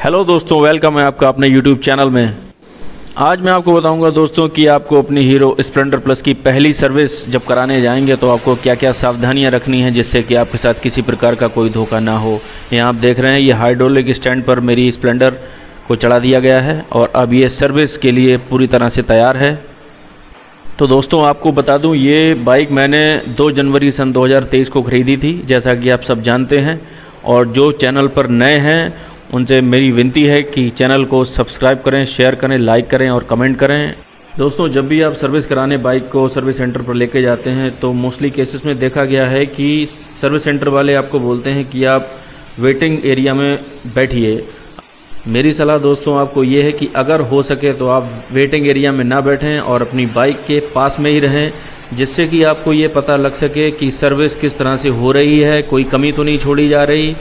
Hello दोस्तों, welcome है आपका अपने यूट्यूब चैनल में। आज मैं आपको बताऊंगा दोस्तों कि आपको अपनी हीरो स्प्लेंडर प्लस की पहली सर्विस जब कराने जाएंगे तो आपको क्या क्या सावधानियां रखनी है जिससे कि आपके साथ किसी प्रकार का कोई धोखा ना हो। यहाँ आप देख रहे हैं ये हाइड्रोलिक स्टैंड पर मेरी स्प्लेंडर को चढ़ा दिया गया है और अब ये सर्विस के लिए पूरी तरह से तैयार है। तो दोस्तों आपको बता दूं, ये बाइक मैंने 2 जनवरी सन 2023 को ख़रीदी थी, जैसा कि आप सब जानते हैं। और जो चैनल पर नए हैं उनसे मेरी विनती है कि चैनल को सब्सक्राइब करें, शेयर करें, लाइक करें और कमेंट करें। दोस्तों जब भी आप सर्विस कराने बाइक को सर्विस सेंटर पर लेके जाते हैं तो मोस्टली केसेस में देखा गया है कि सर्विस सेंटर वाले आपको बोलते हैं कि आप वेटिंग एरिया में बैठिए। मेरी सलाह दोस्तों आपको ये है कि अगर हो सके तो आप वेटिंग एरिया में ना बैठें और अपनी बाइक के पास में ही रहें, जिससे कि आपको ये पता लग सके कि सर्विस किस तरह से हो रही है, कोई कमी तो नहीं छोड़ी जा रही।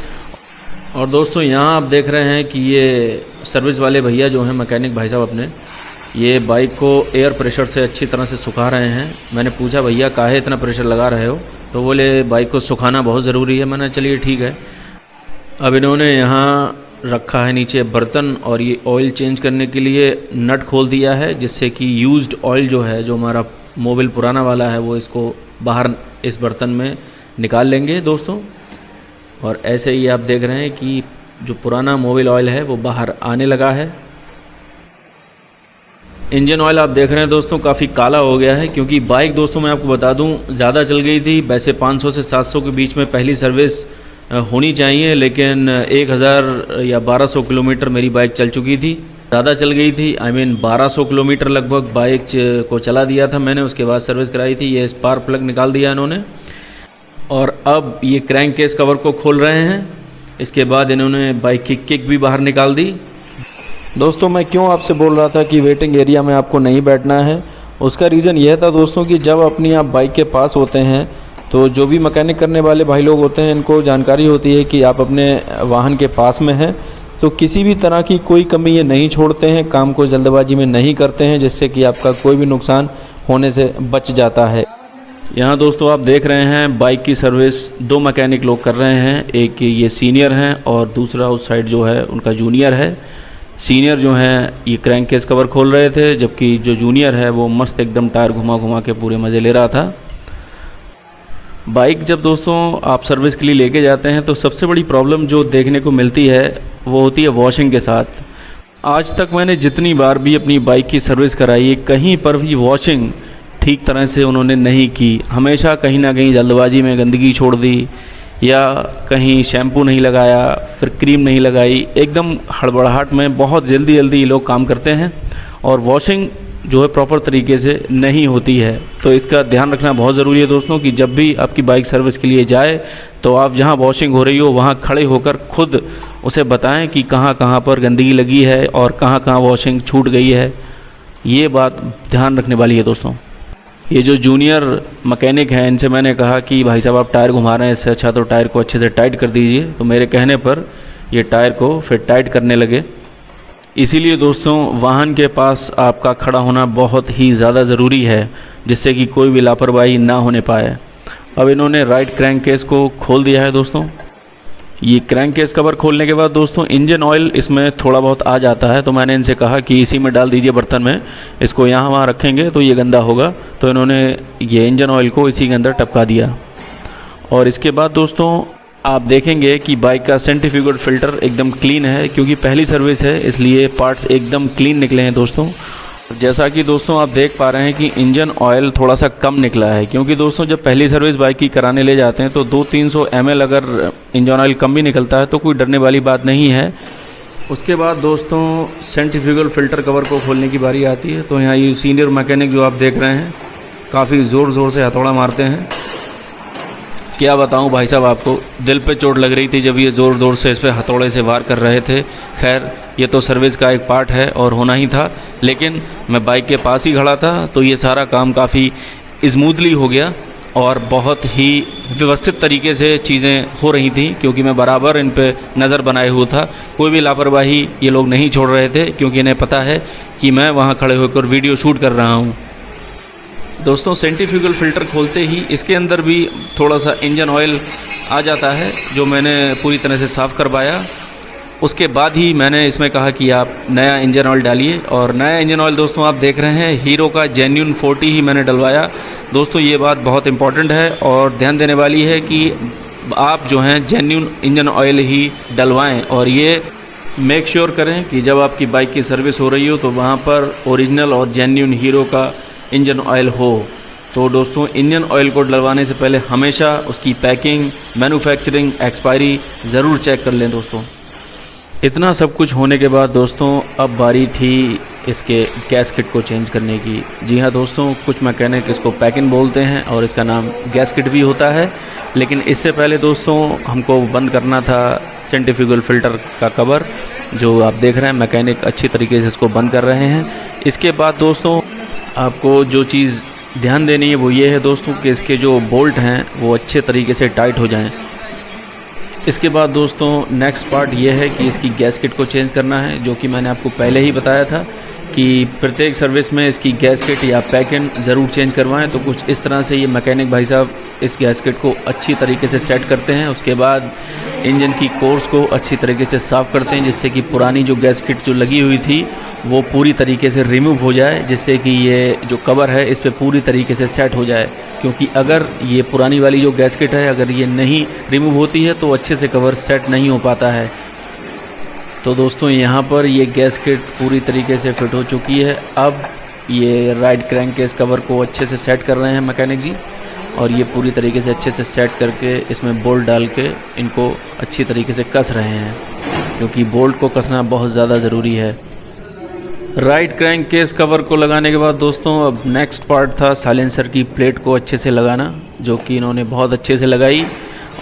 और दोस्तों यहाँ आप देख रहे हैं कि ये सर्विस वाले भैया जो हैं, मैकेनिक भाई साहब अपने, ये बाइक को एयर प्रेशर से अच्छी तरह से सुखा रहे हैं। मैंने पूछा भैया काहे इतना प्रेशर लगा रहे हो, तो बोले बाइक को सुखाना बहुत ज़रूरी है। मैंने चलिए ठीक है। अब इन्होंने यहाँ रखा है नीचे बर्तन और ये ऑयल चेंज करने के लिए नट खोल दिया है, जिससे कि यूज्ड ऑयल जो है, जो हमारा मोबिल पुराना वाला है, वो इसको बाहर इस बर्तन में निकाल लेंगे दोस्तों। और ऐसे ही आप देख रहे हैं कि जो पुराना मोबिल ऑयल है वो बाहर आने लगा है। इंजन ऑयल आप देख रहे हैं दोस्तों काफ़ी काला हो गया है, क्योंकि बाइक दोस्तों मैं आपको बता दूं ज़्यादा चल गई थी। वैसे 500 से 700 के बीच में पहली सर्विस होनी चाहिए, लेकिन 1000 या 1200 किलोमीटर मेरी बाइक चल चुकी थी। ज़्यादा चल गई थी, 1200 किलोमीटर लगभग बाइक को चला दिया था मैंने। उसके बाद सर्विस कराई थी। ये स्पार्क प्लग निकाल दिया इन्होंने और अब ये क्रैंक केस कवर को खोल रहे हैं। इसके बाद इन्होंने बाइक की किक भी बाहर निकाल दी। दोस्तों मैं क्यों आपसे बोल रहा था कि वेटिंग एरिया में आपको नहीं बैठना है, उसका रीज़न यह था दोस्तों कि जब अपनी आप बाइक के पास होते हैं तो जो भी मैकेनिक करने वाले भाई लोग होते हैं, इनको जानकारी होती है कि आप अपने वाहन के पास में हैं, तो किसी भी तरह की कोई कमी ये नहीं छोड़ते हैं, काम को जल्दबाजी में नहीं करते हैं, जिससे कि आपका कोई भी नुकसान होने से बच जाता है। यहाँ दोस्तों आप देख रहे हैं बाइक की सर्विस 2 मैकेनिक लोग कर रहे हैं। एक ये सीनियर हैं और दूसरा उस साइड जो है उनका जूनियर है। सीनियर जो हैं ये क्रैंक केस कवर खोल रहे थे, जबकि जो जूनियर है वो मस्त एकदम टायर घुमा घुमा के पूरे मज़े ले रहा था। बाइक जब दोस्तों आप सर्विस के लिए लेके जाते हैं तो सबसे बड़ी प्रॉब्लम जो देखने को मिलती है वो होती है वॉशिंग के साथ। आज तक मैंने जितनी बार भी अपनी बाइक की सर्विस कराई है, कहीं पर भी वॉशिंग ठीक तरह से उन्होंने नहीं की। हमेशा कहीं ना कहीं जल्दबाजी में गंदगी छोड़ दी, या कहीं शैम्पू नहीं लगाया, फिर क्रीम नहीं लगाई। एकदम हड़बड़ाहट में बहुत जल्दी जल्दी ये लोग काम करते हैं और वॉशिंग जो है प्रॉपर तरीके से नहीं होती है। तो इसका ध्यान रखना बहुत ज़रूरी है दोस्तों कि जब भी आपकी बाइक सर्विस के लिए जाए तो आप जहां वॉशिंग हो रही हो वहां खड़े होकर खुद उसे बताएं कि कहां कहां पर गंदगी लगी है और कहां कहां वॉशिंग छूट गई है। ये बात ध्यान रखने वाली है दोस्तों। ये जो जूनियर मैकेनिक हैं इनसे मैंने कहा कि भाई साहब आप टायर घुमा रहे हैं, इससे अच्छा तो टायर को अच्छे से टाइट कर दीजिए। तो मेरे कहने पर ये टायर को फिर टाइट करने लगे। इसीलिए दोस्तों वाहन के पास आपका खड़ा होना बहुत ही ज़्यादा ज़रूरी है, जिससे कि कोई भी लापरवाही ना होने पाए। अब इन्होंने राइट क्रैंक केस को खोल दिया है दोस्तों। ये क्रैंक केस कवर खोलने के बाद दोस्तों इंजन ऑयल इसमें थोड़ा बहुत आ जाता है, तो मैंने इनसे कहा कि इसी में डाल दीजिए बर्तन में, इसको यहाँ वहाँ रखेंगे तो ये गंदा होगा। तो इन्होंने ये इंजन ऑयल को इसी के अंदर टपका दिया। और इसके बाद दोस्तों आप देखेंगे कि बाइक का सेंट्रीफ्यूगल फ़िल्टर एकदम क्लीन है, क्योंकि पहली सर्विस है इसलिए पार्ट्स एकदम क्लीन निकले हैं दोस्तों। जैसा कि दोस्तों आप देख पा रहे हैं कि इंजन ऑयल थोड़ा सा कम निकला है, क्योंकि दोस्तों जब पहली सर्विस बाइक की कराने ले जाते हैं तो 200-300 ml अगर इंजन ऑयल कम भी निकलता है तो कोई डरने वाली बात नहीं है। उसके बाद दोस्तों सेंट्रीफ्यूगल फ़िल्टर कवर को खोलने की बारी आती है। तो यहाँ ये सीनियर मैकेनिक जो आप देख रहे हैं काफ़ी ज़ोर ज़ोर से हथौड़ा मारते हैं। क्या बताऊं भाई साहब, आपको दिल पे चोट लग रही थी जब ये ज़ोर ज़ोर से इस पर हथौड़े से वार कर रहे थे। खैर ये तो सर्विस का एक पार्ट है और होना ही था, लेकिन मैं बाइक के पास ही खड़ा था तो ये सारा काम काफ़ी स्मूथली हो गया और बहुत ही व्यवस्थित तरीके से चीज़ें हो रही थी, क्योंकि मैं बराबर इन पे नज़र बनाए हुआ था। कोई भी लापरवाही ये लोग नहीं छोड़ रहे थे, क्योंकि इन्हें पता है कि मैं वहाँ खड़े होकर वीडियो शूट कर रहा हूँ। दोस्तों सेंट्रीफ्यूगल फ़िल्टर खोलते ही इसके अंदर भी थोड़ा सा इंजन ऑयल आ जाता है, जो मैंने पूरी तरह से साफ़ करवाया। उसके बाद ही मैंने इसमें कहा कि आप नया इंजन ऑयल डालिए। और नया इंजन ऑयल दोस्तों आप देख रहे हैं हीरो का जेन्युइन 40 ही मैंने डलवाया। दोस्तों ये बात बहुत इंपॉर्टेंट है और ध्यान देने वाली है कि आप जो हैं जेन्युइन इंजन ऑयल ही डलवाएं। और ये मेक श्योर करें कि जब आपकी बाइक की सर्विस हो रही हो तो वहाँ पर ओरिजिनल और जेन्युइन हीरो का इंजन ऑयल हो। तो दोस्तों इंजन ऑयल को डलवाने से पहले हमेशा उसकी पैकिंग, मैन्युफैक्चरिंग, एक्सपायरी ज़रूर चेक कर लें दोस्तों। इतना सब कुछ होने के बाद दोस्तों अब बारी थी इसके गैस्केट को चेंज करने की। जी हाँ दोस्तों, कुछ मैकेनिक इसको पैकिंग बोलते हैं और इसका नाम गैस्केट भी होता है। लेकिन इससे पहले दोस्तों हमको बंद करना था सेंट्रीफ्यूगल फ़िल्टर का कवर, जो आप देख रहे हैं मैकेनिक अच्छी तरीके से इसको बंद कर रहे हैं। इसके बाद दोस्तों आपको जो चीज़ ध्यान देनी है वो ये है दोस्तों कि इसके जो बोल्ट हैं वो अच्छे तरीके से टाइट हो जाएं। इसके बाद दोस्तों नेक्स्ट पार्ट ये है कि इसकी गैस्केट को चेंज करना है, जो कि मैंने आपको पहले ही बताया था कि प्रत्येक सर्विस में इसकी गैस्केट या पैकिंग ज़रूर चेंज करवाएं। तो कुछ इस तरह से ये मैकेनिक भाई साहब इस गैस्केट को अच्छी तरीके से सेट करते हैं। उसके बाद इंजन की कोर्स को अच्छी तरीके से साफ़ करते हैं, जिससे कि पुरानी जो गैस्केट जो लगी हुई थी वो पूरी तरीके से रिमूव हो जाए, जिससे कि ये जो कवर है इस पर पूरी तरीके से सेट हो जाए। क्योंकि अगर ये पुरानी वाली जो गैस्केट है अगर ये नहीं रिमूव होती है तो अच्छे से कवर सेट नहीं हो पाता है। तो दोस्तों यहाँ पर ये गैस्केट पूरी तरीके से फिट हो चुकी है। अब ये राइट क्रैंक केस कवर को अच्छे से सेट कर रहे हैं मैकेनिक जी, और ये पूरी तरीके से अच्छे से सेट करके इसमें बोल्ट डाल के इनको अच्छी तरीके से कस रहे हैं, क्योंकि बोल्ट को कसना बहुत ज़्यादा ज़रूरी है। राइट क्रैंक केस कवर को लगाने के बाद दोस्तों अब नेक्स्ट पार्ट था साइलेंसर की प्लेट को अच्छे से लगाना, जो कि इन्होंने बहुत अच्छे से लगाई।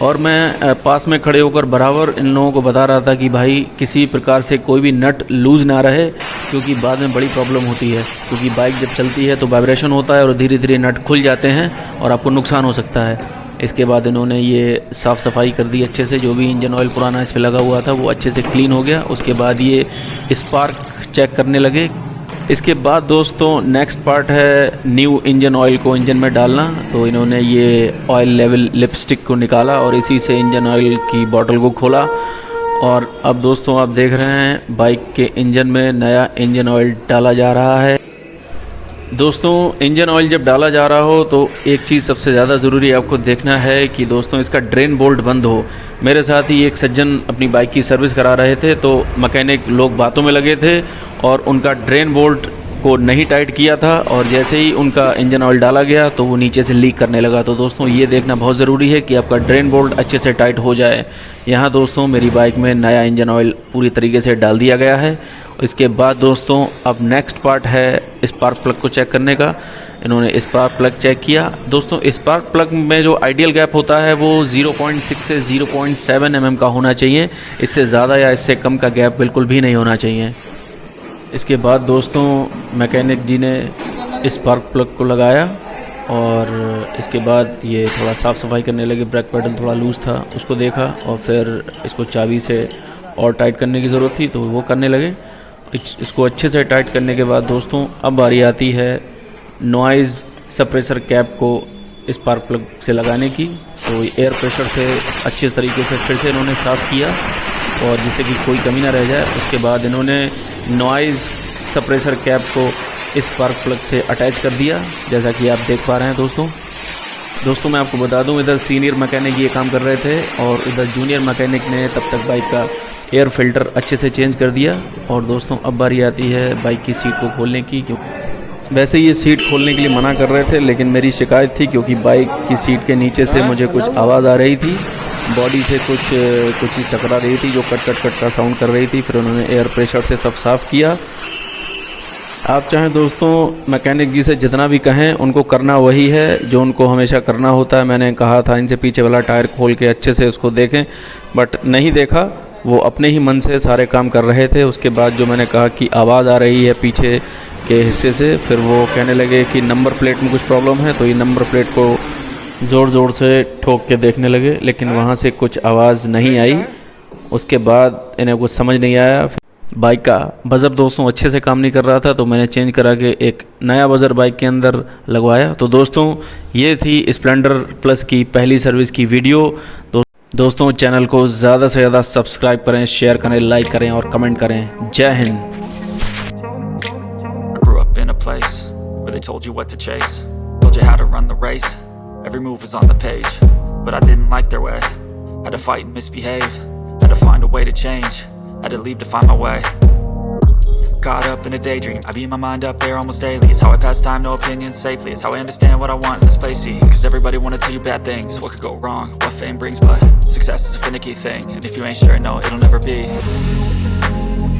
और मैं पास में खड़े होकर बराबर इन लोगों को बता रहा था कि भाई किसी प्रकार से कोई भी नट लूज़ ना रहे, क्योंकि बाद में बड़ी प्रॉब्लम होती है। क्योंकि बाइक जब चलती है तो वाइब्रेशन होता है और धीरे धीरे नट खुल जाते हैं और आपको नुकसान हो सकता है। इसके बाद इन्होंने ये साफ़ सफाई कर दी अच्छे से, जो भी इंजन ऑयल पुराना इस पर लगा हुआ था वो अच्छे से क्लीन हो गया। उसके बाद ये स्पार्क चेक करने लगे। इसके बाद दोस्तों नेक्स्ट पार्ट है न्यू इंजन ऑयल को इंजन में डालना। तो इन्होंने ये ऑयल लेवल लिपस्टिक को निकाला और इसी से इंजन ऑयल की बोतल को खोला। और अब दोस्तों आप देख रहे हैं बाइक के इंजन में नया इंजन ऑयल डाला जा रहा है। दोस्तों इंजन ऑयल जब डाला जा रहा हो तो एक चीज़ सबसे ज़्यादा ज़रूरी आपको देखना है कि दोस्तों इसका ड्रेन बोल्ट बंद हो। मेरे साथ ही एक सज्जन अपनी बाइक की सर्विस करा रहे थे, तो मैकेनिक लोग बातों में लगे थे और उनका ड्रेन बोल्ट को नहीं टाइट किया था, और जैसे ही उनका इंजन ऑयल डाला गया तो वो नीचे से लीक करने लगा। तो दोस्तों ये देखना बहुत ज़रूरी है कि आपका ड्रेन बोल्ट अच्छे से टाइट हो जाए। यहाँ दोस्तों मेरी बाइक में नया इंजन ऑयल पूरी तरीके से डाल दिया गया है। इसके बाद दोस्तों अब नेक्स्ट पार्ट है स्पार्क प्लग को चेक करने का। इन्होंने स्पार्क प्लग चेक किया। दोस्तों स्पार्क प्लग में जो आइडियल गैप होता है वो 0.6 से 0.7 mm का होना चाहिए। इससे ज़्यादा या इससे कम का गैप बिल्कुल भी नहीं होना चाहिए। इसके बाद दोस्तों मैकेनिक जी ने स्पार्क प्लग को लगाया और इसके बाद ये थोड़ा साफ़ सफाई करने लगे। ब्रेक पैडल थोड़ा लूज़ था उसको देखा और फिर इसको चाबी से और टाइट करने की ज़रूरत थी तो वो करने लगे। इसको अच्छे से टाइट करने के बाद दोस्तों अब बारी आती है नॉइज़ सप्रेसर कैप को स्पार्क प्लग से लगाने की। तो एयर प्रेशर से अच्छे तरीके से फिर से इन्होंने साफ़ किया और जिससे कि कोई कमी ना रह जाए। उसके बाद इन्होंने नॉइज़ सप्रेसर कैप को स्पार्क प्लग से अटैच कर दिया, जैसा कि आप देख पा रहे हैं दोस्तों मैं आपको बता दूं इधर सीनियर मैकेनिक ये काम कर रहे थे और इधर जूनियर मैकेनिक ने तब तक बाइक का एयर फिल्टर अच्छे से चेंज कर दिया। और दोस्तों अब बारी आती है बाइक की सीट को खोलने की। क्यों वैसे ये सीट खोलने के लिए मना कर रहे थे, लेकिन मेरी शिकायत थी क्योंकि बाइक की सीट के नीचे से मुझे कुछ आवाज़ आ रही थी, बॉडी से कुछ चीज़ टकरा रही थी जो कट का साउंड कर रही थी। फिर उन्होंने एयर प्रेशर से सब साफ़ किया। आप चाहें दोस्तों मैकेनिक जी से जितना भी कहें उनको करना वही है जो उनको हमेशा करना होता है। मैंने कहा था इनसे पीछे वाला टायर खोल के अच्छे से उसको देखें, बट नहीं देखा। वो अपने ही मन से सारे काम कर रहे थे। उसके बाद जो मैंने कहा कि आवाज़ आ रही है पीछे के हिस्से से, फिर वो कहने लगे कि नंबर प्लेट में कुछ प्रॉब्लम है। तो ये नंबर प्लेट को ज़ोर से ठोक के देखने लगे, लेकिन वहाँ से कुछ आवाज़ नहीं आई। उसके बाद इन्हें कुछ समझ नहीं आया। बाइक का बज़र दोस्तों अच्छे से काम नहीं कर रहा था, तो मैंने चेंज करा के एक नया बज़र बाइक के अंदर लगवाया। तो दोस्तों ये थी स्प्लेंडर प्लस की पहली सर्विस की वीडियो। दोस्तों चैनल को ज़्यादा से ज़्यादा सब्सक्राइब करें, शेयर करें, लाइक करें और कमेंट करें। जय Hind. I grew up in a place where they told you what to chase, told you how to run the race, every move was on the page, but I didn't like their way, had to fight and misbehave, had to find a way to change, had to leave to find my way. Caught up in a daydream, I beat my mind up there almost daily. It's how I pass time, no opinions safely. It's how I understand what I want in this place, see. Cause everybody wanna tell you bad things, what could go wrong, what fame brings. But success is a finicky thing, and if you ain't sure, no, it'll never be.